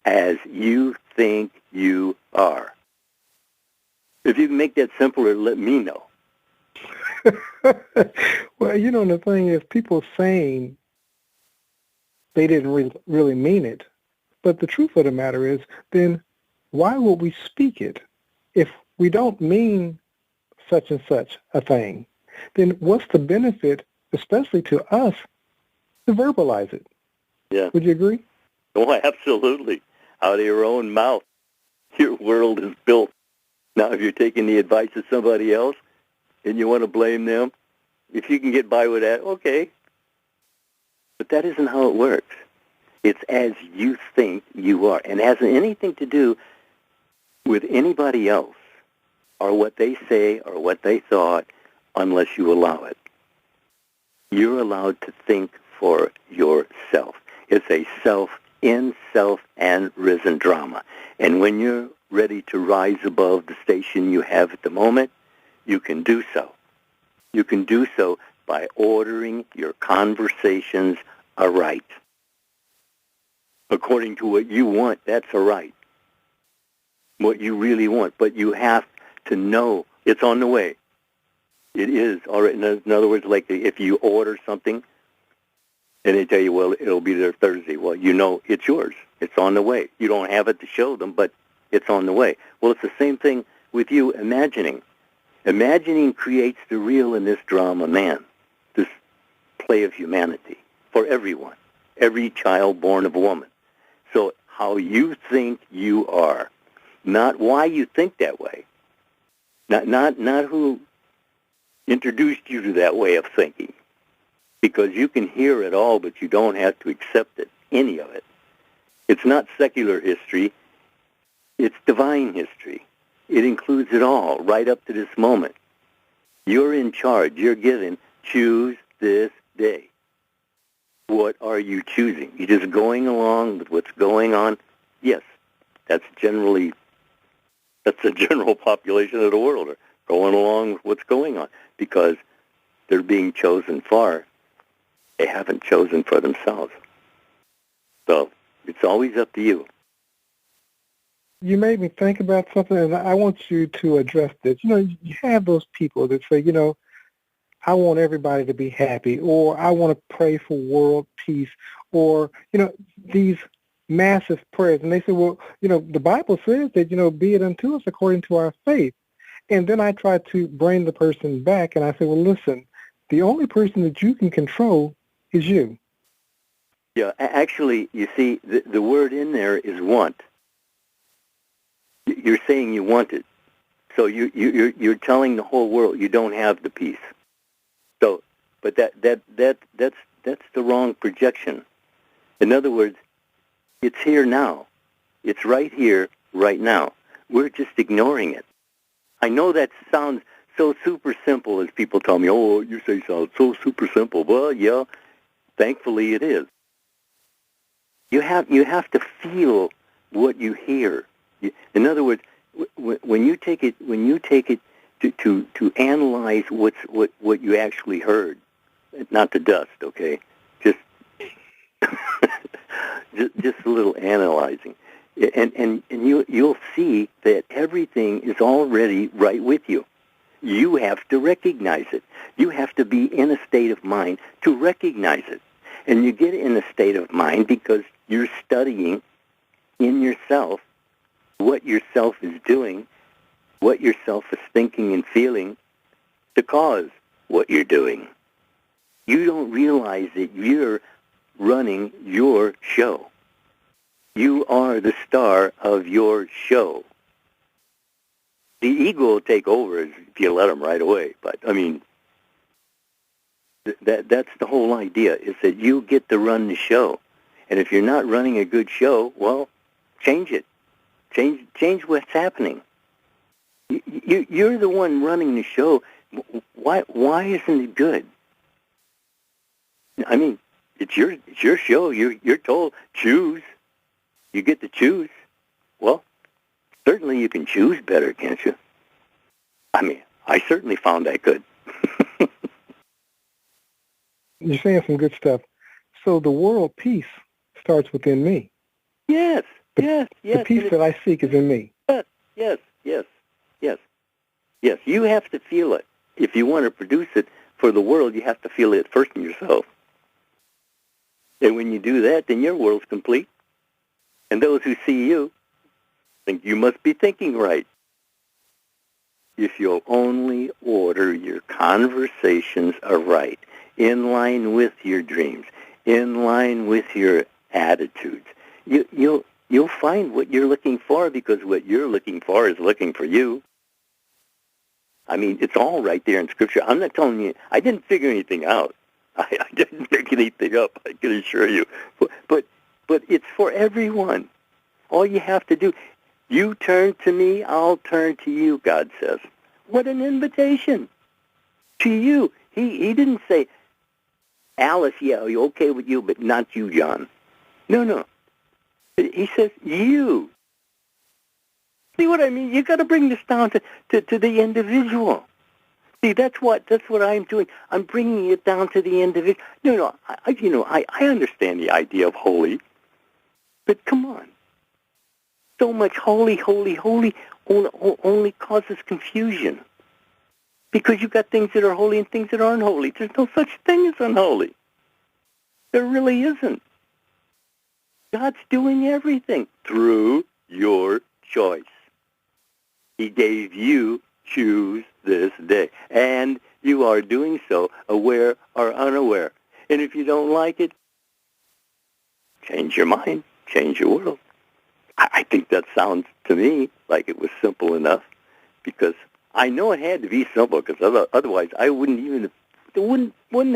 as you think you are. If you can make that simpler, let me know. Well, the thing is, people saying they didn't really mean it. But the truth of the matter is, then why would we speak it? If we don't mean such and such a thing, then what's the benefit, especially to us, to verbalize it? Yeah. Would you agree? Oh, absolutely. Out of your own mouth, your world is built. Now, if you're taking the advice of somebody else and you want to blame them, if you can get by with that, okay. But that isn't how it works. It's as you think you are. And it hasn't anything to do with anybody else or what they say or what they thought unless you allow it. You're allowed to think for yourself. It's a in self and risen drama. And when you're ready to rise above the station you have at the moment, you can do so. You can do so by ordering your conversations aright. According to what you want, that's aright. What you really want. But you have to know it's on the way. It is already. In other words, like if you order something and they tell you, well, it'll be there Thursday. Well, you know it's yours. It's on the way. You don't have it to show them, but it's on the way. Well, it's the same thing with you imagining. Imagining creates the real in this drama, man, this play of humanity for everyone, every child born of a woman. So how you think you are, not why you think that way, not who introduced you to that way of thinking, because you can hear it all, but you don't have to accept it, any of it. It's not secular history. It's divine history. It includes it all, right up to this moment. You're in charge. You're given, choose this day. What are you choosing? You're just going along with what's going on? Yes, that's the general population of the world, are going along with what's going on, because they're being chosen for. They haven't chosen for themselves. So it's always up to you. You made me think about something, and I want you to address this. You have those people that say, I want everybody to be happy, or I want to pray for world peace, or, these massive prayers. And they say, well, the Bible says that, be it unto us according to our faith. And then I try to bring the person back, and I say, well, listen, the only person that you can control is you. Yeah, actually, you see, the word in there is want. You're saying you want it. So you're telling the whole world you don't have the peace. So, but that's the wrong projection. In other words, it's here now. It's right here, right now. We're just ignoring it. I know that sounds so super simple, as people tell me, oh, you say sounds so super simple. Well, yeah, thankfully it is. You have to feel what you hear. In other words, when you take it to analyze what you actually heard, not the dust, okay? Just just a little analyzing, and you'll see that everything is already right with you. You have to recognize it. You have to be in a state of mind to recognize it, and you get in a state of mind because you're studying in yourself what yourself is doing, what yourself is thinking and feeling to cause what you're doing. You don't realize that you're running your show. You are the star of your show. The ego will take over if you let them right away. But, I mean, that's the whole idea, is that you get to run the show. And if you're not running a good show, well, change it. Change what's happening. You're the one running the show. Why isn't it good? I mean, it's your show. You're told choose. You get to choose. Well, certainly you can choose better, can't you? I mean, I certainly found I could. You're saying some good stuff. So the world peace starts within me. Yes, Yes, yes. The peace that I seek is in me. Yes, yes, yes, yes. Yes, you have to feel it. If you want to produce it for the world, you have to feel it first in yourself. And when you do that, then your world's complete. And those who see you think you must be thinking right. If you'll only order your conversations aright, in line with your dreams, in line with your attitudes, you'll find what you're looking for, because what you're looking for is looking for you. I mean, it's all right there in Scripture. I'm not telling you, I didn't figure anything out. I didn't make anything up, I can assure you. But it's for everyone. All you have to do, you turn to me, I'll turn to you, God says. What an invitation to you. He didn't say, Alice, yeah, okay with you, but not you, John. No. He says, you. See what I mean? You got to bring this down to the individual. See, that's what I'm doing. I'm bringing it down to the individual. No, I understand the idea of holy, but come on. So much holy only causes confusion, because you got things that are holy and things that aren't holy. There's no such thing as unholy. There really isn't. God's doing everything through your choice. He gave you choose this day, and you are doing so aware or unaware. And if you don't like it, change your mind, change your world. I think that sounds to me like it was simple enough, because I know it had to be simple, because otherwise I wouldn't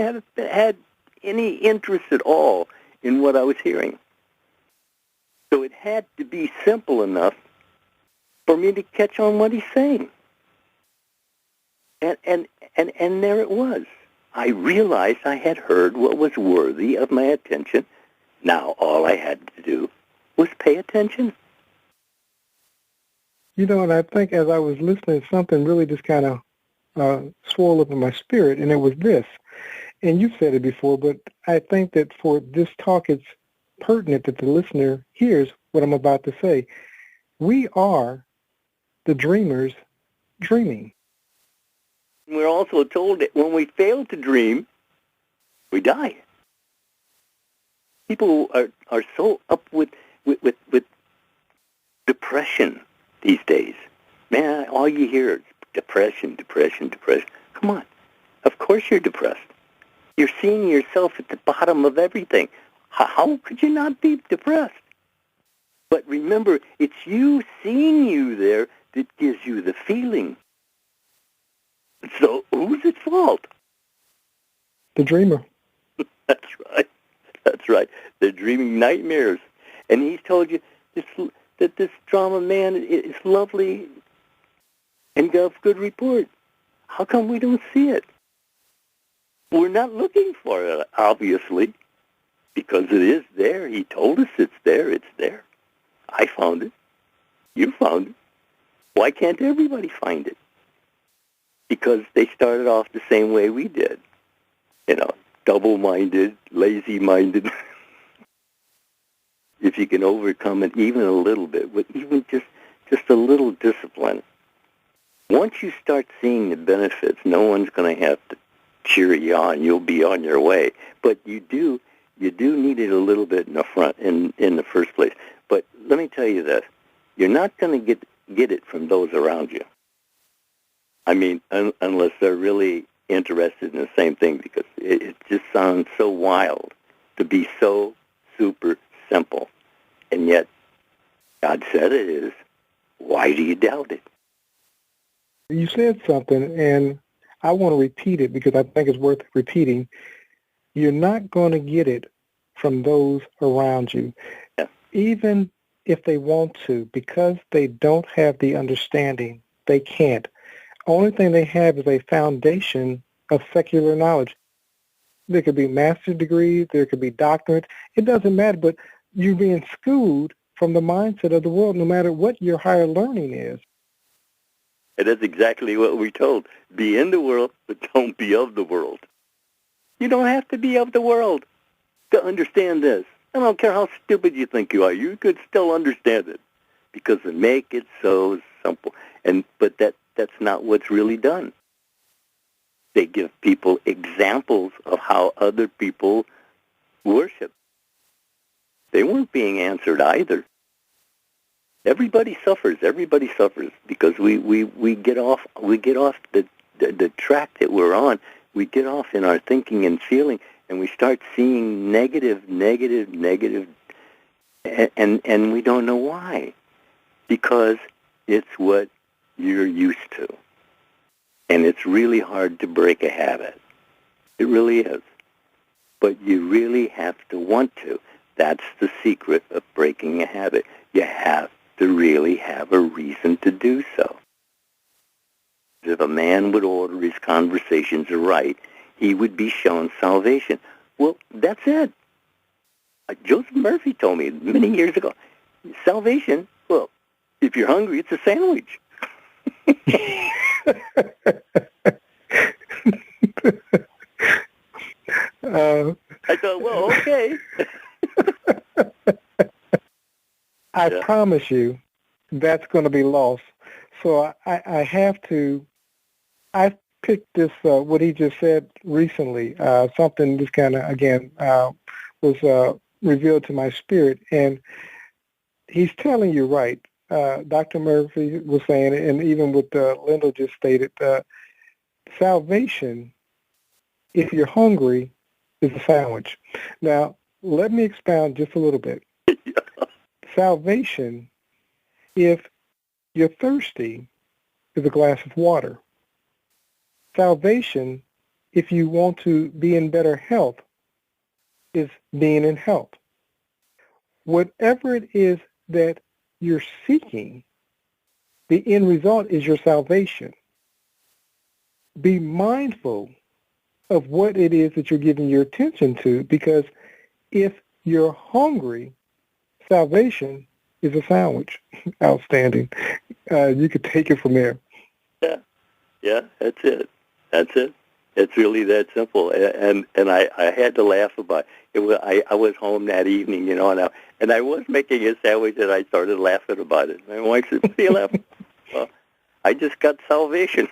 have had any interest at all in what I was hearing. So it had to be simple enough for me to catch on what he's saying. And there it was. I realized I had heard what was worthy of my attention. Now all I had to do was pay attention. And I think as I was listening, something really just kind of swirled up in my spirit, and it was this. And you said it before, but I think that for this talk, it's pertinent that the listener hears what I'm about to say. We are the dreamers dreaming. We're also told that when we fail to dream, we die. People are so up with depression these days. Man, all you hear is depression. Come on. Of course you're depressed. You're seeing yourself at the bottom of everything. How could you not be depressed? But remember, it's you seeing you there that gives you the feeling. So who's at fault? The dreamer. That's right. They're dreaming nightmares. And he's told you that this drama man is lovely and got a good report. How come we don't see it? We're not looking for it, obviously, because it is there. He told us it's there. It's there. I found it. You found it. Why can't everybody find it? Because they started off the same way we did. Double-minded, lazy-minded. If you can overcome it even a little bit, with even just a little discipline, once you start seeing the benefits, no one's going to have to cheer you on. You'll be on your way. But you do need it a little bit in the first place. But let me tell you this: you're not going to get it from those around you. I mean, unless they're really interested in the same thing, because it just sounds so wild to be so super simple. And yet, God said it is. Why do you doubt it? You said something, and I want to repeat it because I think it's worth repeating. You're not going to get it from those around you, yeah. Even if they want to, because they don't have the understanding. They can't. Only thing they have is a foundation of secular knowledge. There could be master's degrees, there could be doctorates. It doesn't matter, but you're being schooled from the mindset of the world, no matter what your higher learning is. And that's exactly what we're told. Be in the world, but don't be of the world. You don't have to be of the world to understand this. I don't care how stupid you think you are. You could still understand it because they make it so simple. But that's not what's really done. They give people examples of how other people worship. They weren't being answered either. Everybody suffers because we get off the track that we're on. We get off in our thinking and feeling, and we start seeing negative, and we don't know why. Because it's what you're used to. And it's really hard to break a habit. It really is. But you really have to want to. That's the secret of breaking a habit. You have to really have a reason to do so. If a man would order his conversations right, he would be shown salvation. Well, that's it. Joseph Murphy told me many years ago, salvation, well, if you're hungry, it's a sandwich. I thought, well, okay. I promise you that's going to be lost. So I have to, I picked this, what he just said recently, something just kind of, again, was revealed to my spirit. And he's telling you right. Dr. Murphy was saying, and even what Lindell just stated, salvation, if you're hungry, is a sandwich. Now, let me expound just a little bit. Salvation, if you're thirsty, is a glass of water. Salvation, if you want to be in better health, is being in health. Whatever it is that you're seeking, the end result is your salvation. Be mindful of what it is that you're giving your attention to, because if you're hungry, salvation is a sandwich. Outstanding. You could take it from there. Yeah, that's it. It's really that simple. And I had to laugh about it. I was home that evening, and I was making a sandwich, and I started laughing about it. My wife said, "What are you laughing?" Well, I just got salvation.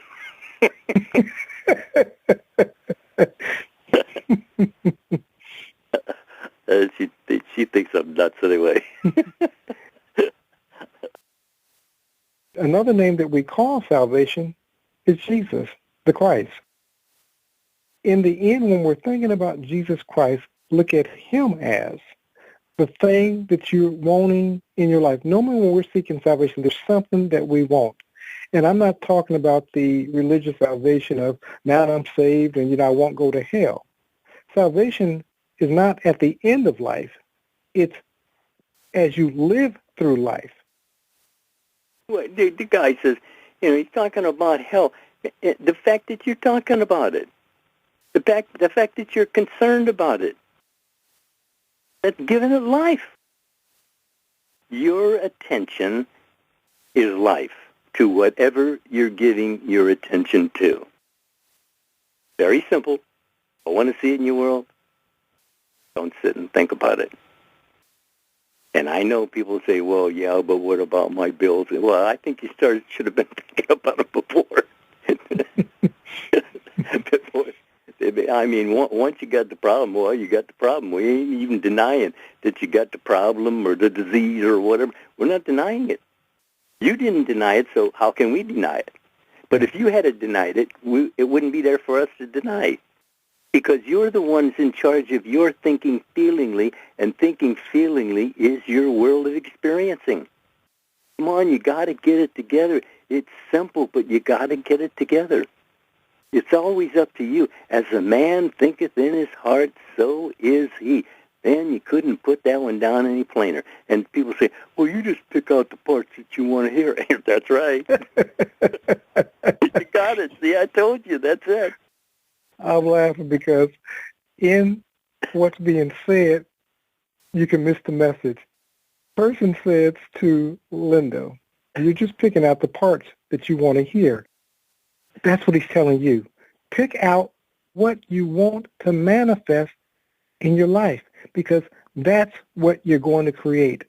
She thinks I'm nuts anyway. Another name that we call salvation is Jesus, the Christ. In the end, when we're thinking about Jesus Christ, look at him as the thing that you're wanting in your life. Normally when we're seeking salvation, there's something that we want. And I'm not talking about the religious salvation of, now I'm saved and I won't go to hell. Salvation is not at the end of life. It's as you live through life. Well, the guy says, he's talking about hell. The fact that you're talking about it, the fact that you're concerned about it, that's giving it life. Your attention is life to whatever you're giving your attention to. Very simple. I want to see it in your world. Don't sit and think about it. And I know people say, well, yeah, but what about my bills? Well, I think you should have been thinking about it before. I mean, once you got the problem, well, you got the problem. We ain't even denying that you got the problem or the disease or whatever. We're not denying it. You didn't deny it, so how can we deny it? But if you had denied it, it wouldn't be there for us to deny. Because you're the ones in charge of your thinking feelingly, and thinking feelingly is your world of experiencing. Come on, you got to get it together. It's simple, but you got to get it together. It's always up to you. As a man thinketh in his heart, so is he. Man, you couldn't put that one down any plainer. And people say, well, you just pick out the parts that you want to hear. That's right. You got it. See, I told you. That's it. I'm laughing because in what's being said, you can miss the message. Person says to Lindell, you're just picking out the parts that you want to hear. That's what he's telling you. Pick out what you want to manifest in your life, because That's what you're going to create.